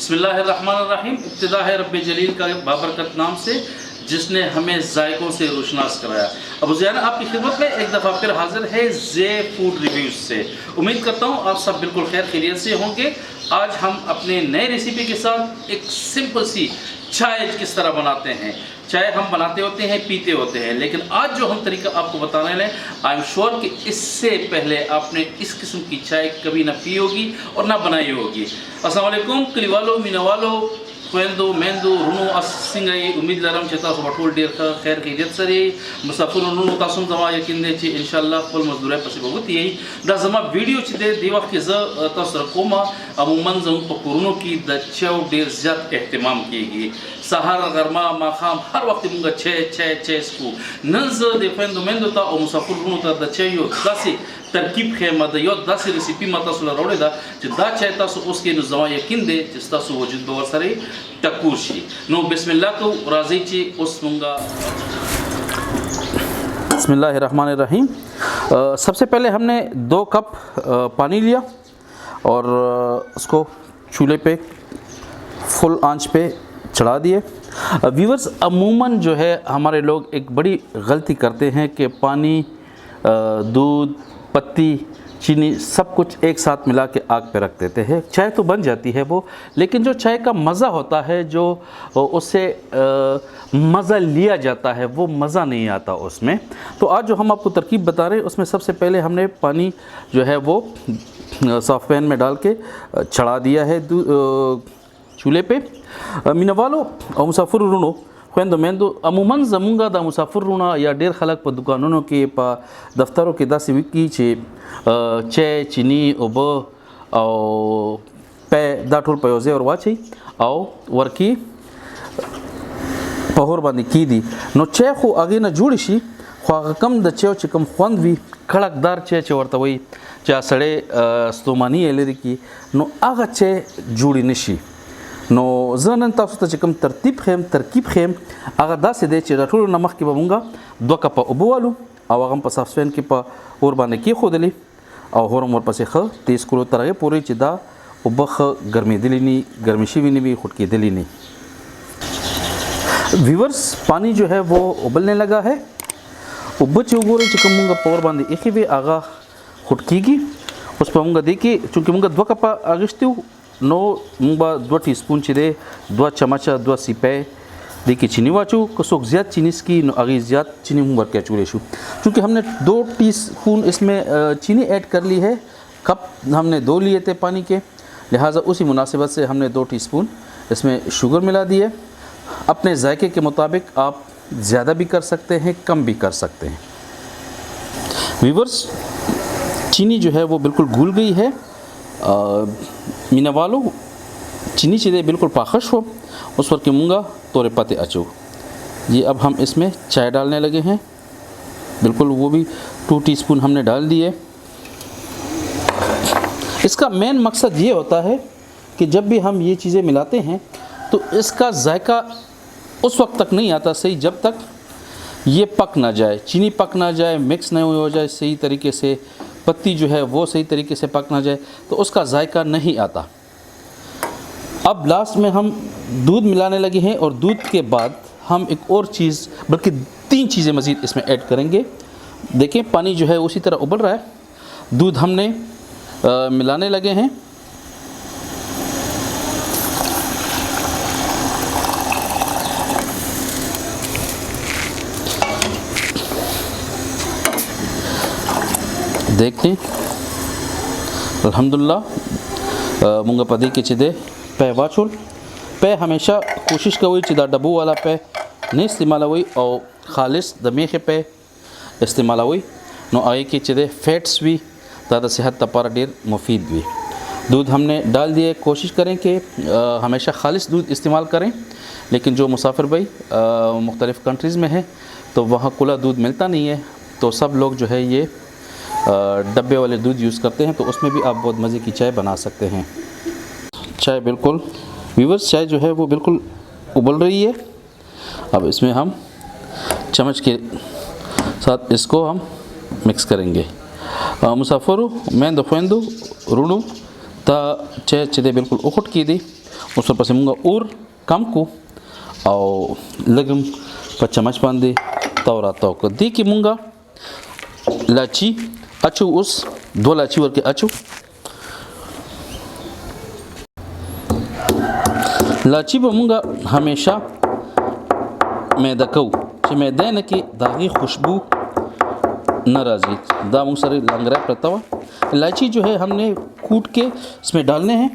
बिस्मिल्लाहिर्रहमानिर्रहीम। इब्तिदा है रब्बे जलील का बाबरकत नाम से जिसने हमें जायकों से रोशनास कराया। अबू ज़ियान आपकी खिदमत में एक दफ़ा फिर हाजिर है जे फूड रिव्यूज़ से। उम्मीद करता हूँ आप सब बिल्कुल खैर खैरियत से होंगे। आज हम अपने नए रेसिपी के साथ एक सिंपल सी चाय किस तरह बनाते हैं। चाय हम बनाते होते हैं, पीते होते हैं, लेकिन आज जो हम तरीका आपको बताने वाले हैं, आई एम श्योर कि इससे पहले आपने इस किस्म की चाय कभी ना पी होगी और ना बनाई होगी। अस्सलाम वालेकुम कली वालो मीना वालो खुएंदो मेंदो रुनो अससिंगाई उम्मीद लरम चेता सो बटोल डेर खैर की इज्जत सरी मुसाफिर रुनो तासुम जमा यकीन दे ची इंशाल्लाह फुल मजदूर पसी बहुत यही दा जमा वीडियो ची दे दी वक्त ज तसर कोमा अमूमन जम पकुरुनो की द चौ डेर ज्यादा एहतमाम कीगी सहर गरमा माखाम हर वक्त मुंगा छे स्कू नंज दे फेंदो मेंदो ता ओ मुसाफिर रुनो ता द चयो दासी तरकीब खेमा द यो दासी रेसिपी मता सुला रोड़े दा च दा चाहता सो उसके नु जमा यकीन दे जिसता सो वजूद बवर सरे तकूशी नो बिस्मिल्लाह को राजी ची उस मुंगा। बिस्मिल्लाहिर्रहमानिर्रहीम। सबसे पहले हमने 2 कप पानी लिया और उसको चूल्हे पे फुल आंच पे चढ़ा दिए। व्यूअर्स अमूमन जो है हमारे लोग एक बड़ी गलती करते हैं कि पानी दूध पत्ती चीनी सब कुछ एक साथ मिला के आग पे रख देते हैं। चाय तो बन जाती है वो, लेकिन जो चाय का मज़ा होता है जो उससे मज़ा लिया जाता है वो मज़ा नहीं आता उसमें। तो आज जो हम आपको तरकीब बता रहे हैं उसमें सबसे पहले हमने पानी जो है वो सॉफ्ट पैन में डाल के चढ़ा दिया है चूल्हे पे। मीनवालो और मुसाफिर रुनो खुएंदो मेंदो अमूमन जमुंगा दा मुसाफिर रुना या डेर खलक पर दुकानों के पा दफ्तरों के दासी विकी चे चाय चीनी ओब और पे दाठुल पयोजे और वाची आओ वर्की पहोर बांधी की दी नो चाय खो आगे न जुड़ी शी ख्वा कम द चाय चिकम ख्वंद भी खड़कदार चाय चवरता वही चा सड़े स्तोमानी एलेरी की नो आगा चाय जुड़ी निशी नो ज़नन तासु त चिकम तरकीब खेम अगर दा से दे चे रठुल नमक के बमुंगा 2 कप उबवालू आवागम पर सफेन के पर और बाने की खोदली और होरम और पसे ख तेज कुलो तरह पूरी चिदा उबख गर्मी दिलीनी गर्मी शिविनी भी खुद की दिलीनी। व्यूअर्स पानी जो है वो उबलने लगा है। उबच उगोरे चिकम मुंगा पावर बांधी एक भी आगा खुद कीगी उस पर मुंगा देखिए चूँकि मुंगा 2 कप आगिश्ती नो मुंबा 2 टीस्पून चिदे 2 चम्मच 2 सिपे देखिए चीनी वाचू कसोक ज़्यादा चीनी की नो आगे ज़्यादा चीनी मुंबा क्या चूले शू क्योंकि हमने 2 टीस्पून इसमें चीनी ऐड कर ली है। कप हमने 2 लिए थे पानी के, लिहाजा उसी मुनासिबत से हमने 2 टीस्पून इसमें शुगर मिला दिए। अपने जायके के मुताबिक आप ज़्यादा भी कर सकते हैं, कम भी कर सकते हैं। व्यूअर्स चीनी जो है वो बिल्कुल घुल गई है। मीना वालो चीनी चीज़ें बिल्कुल पाखश हो उस पर के मूंगा तोरे पते अचो ये अब हम इसमें चाय डालने लगे हैं। बिल्कुल वो भी 2 टीस्पून हमने डाल दिए। इसका मेन मकसद ये होता है कि जब भी हम ये चीज़ें मिलाते हैं तो इसका जायका उस वक्त तक नहीं आता सही जब तक ये पक ना जाए, चीनी पक ना जाए, मिक्स नहीं हो जाए सही तरीके से, पत्ती जो है वो सही तरीके से पक ना जाए तो उसका जायका नहीं आता। अब लास्ट में हम दूध मिलाने लगे हैं और दूध के बाद हम एक और चीज़ बल्कि 3 चीज़ें मज़ीद इसमें ऐड करेंगे। देखें पानी जो है उसी तरह उबल रहा है, दूध हमने मिलाने लगे हैं। देखते हैं अल्हम्दुलिल्लाह मुंगा पदी के चिदे पे वाचुल पे हमेशा कोशिश करी चिदा डब्बू वाला पे नहीं इस्तेमाल हुई और खालिश दमे के पे इस्तेमाल हुई नो आगे के चिदे फैट्स भी ज़्यादा सेहत तपारा डेर मुफीद भी। दूध हमने डाल दिए। कोशिश करें कि हमेशा खालिश दूध इस्तेमाल करें, लेकिन जो मुसाफिर भाई मुख्तलिफ़ कंट्रीज़ में है तो वहाँ खुला दूध मिलता नहीं है तो सब लोग जो है ये डब्बे वाले दूध यूज़ करते हैं, तो उसमें भी आप बहुत मज़े की चाय बना सकते हैं। चाय बिल्कुल व्यूअर्स चाय जो है वो बिल्कुल उबल रही है। अब इसमें हम चम्मच के साथ इसको हम मिक्स करेंगे। मुसाफिर मैं दफेंदू रुणु ता चे चिदे बिल्कुल उखट की दी उस पर मुंगा और कम को और लगम पर चम्मच बांधे तौरा तो दी कि मुंगा लाची अचू उस 2 लाची वर के अचू लाची बमुंगा हमेशा मैदा कऊ कि मैदा न कि दागी खुशबू नाराज़ी दामू सर लंगरा पड़ता हुआ इलायची जो है हमने कूट के इसमें डालने हैं।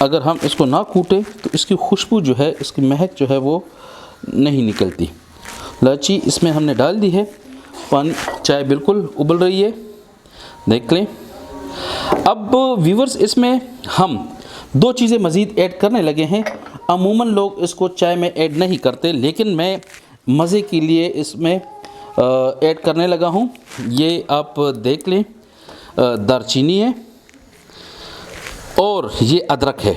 अगर हम इसको ना कूटें तो इसकी खुशबू जो है, इसकी महक जो है वो नहीं निकलती। इलायची इसमें हमने डाल दी है। पानी चाय बिल्कुल उबल रही है, देख लें। अब व्यूवर्स इसमें हम 2 चीज़ें मज़ीद ऐड करने लगे हैं। अमूमन लोग इसको चाय में ऐड नहीं करते, लेकिन मैं मज़े के लिए इसमें ऐड करने लगा हूँ। ये आप देख लें, दारचीनी है और ये अदरक है,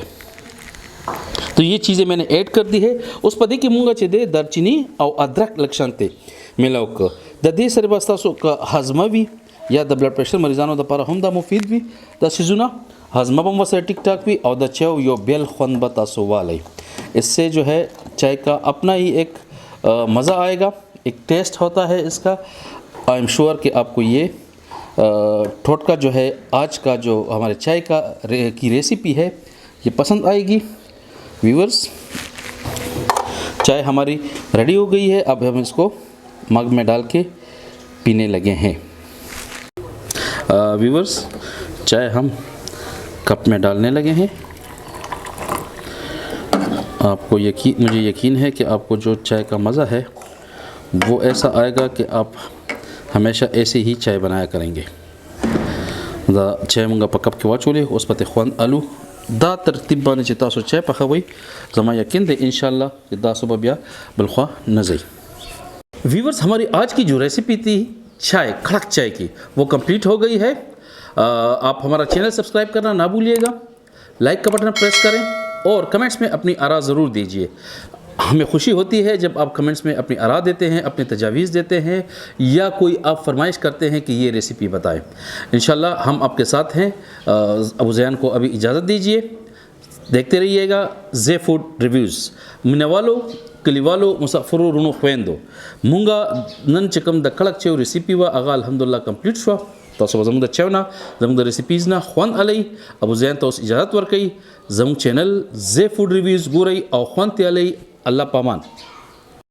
तो ये चीज़ें मैंने ऐड कर दी है। उस पर देखिए मूंगा चेदे दारचीनी और अदरक लक्षणते मिलाओ को दे सर बस्ता सो का हजमा भी या द ब्लड प्रेशर मरीजानों द पारा हम द मुफीद भी द सिजुना हजमा बम वसे टिक टाक भी और द चेव यो बेल खन बतासो वाले। इससे जो है चाय का अपना ही एक मज़ा आएगा, एक टेस्ट होता है इसका। आई एम श्योर कि आपको ये टोटका जो है आज का जो हमारे चाय का की रेसिपी है ये पसंद आएगी। व्यूअर्स चाय हमारी रेडी हो गई है, अब हम इसको मग में डाल के पीने लगे हैं। व्यूअर्स चाय हम कप में डालने लगे हैं। आपको मुझे यकीन है कि आपको जो चाय का मज़ा है वो ऐसा आएगा कि आप हमेशा ऐसे ही चाय बनाया करेंगे। दा चाय मुंगा पकप के वाचोले उस पते ख्वान आलू दा तरतीब बाने चिता सो चाय पखवई जमा यकीन दे इंशाल्लाह कि दा सुबह बिया बलख्वा नज़ई। व्यूवर्स हमारी आज की जो रेसिपी थी चाय कड़क चाय की वो कंप्लीट हो गई है। आप हमारा चैनल सब्सक्राइब करना ना भूलिएगा, लाइक का बटन प्रेस करें और कमेंट्स में अपनी आरा ज़रूर दीजिए। हमें खुशी होती है जब आप कमेंट्स में अपनी आरा देते हैं, अपने तजावीज़ देते हैं या कोई आप फरमाइश करते हैं कि ये रेसिपी बताएं। इंशाल्लाह हम आपके साथ हैं। अबू ज़ैन को अभी इजाज़त दीजिए, देखते रहिएगा जे फूड रिव्यूज़। मिनवालो कलीवालो मुसाफरो रुनो ख्वेंदो मुंगा नन चिकम द कड़क चेव रेसिपी व आगा अल्हम्दुलिल्लाह कंप्लीट शुआ। तो जमूद चवना जमूद रेसिपीज़ ना ख्वान अलई अबू ज़ैन तो इजाज़त वर्कई। जमू चैनल जे फूड रिव्यूज़ गोरई और ख्वान ते अलई। अल्लाह पामान।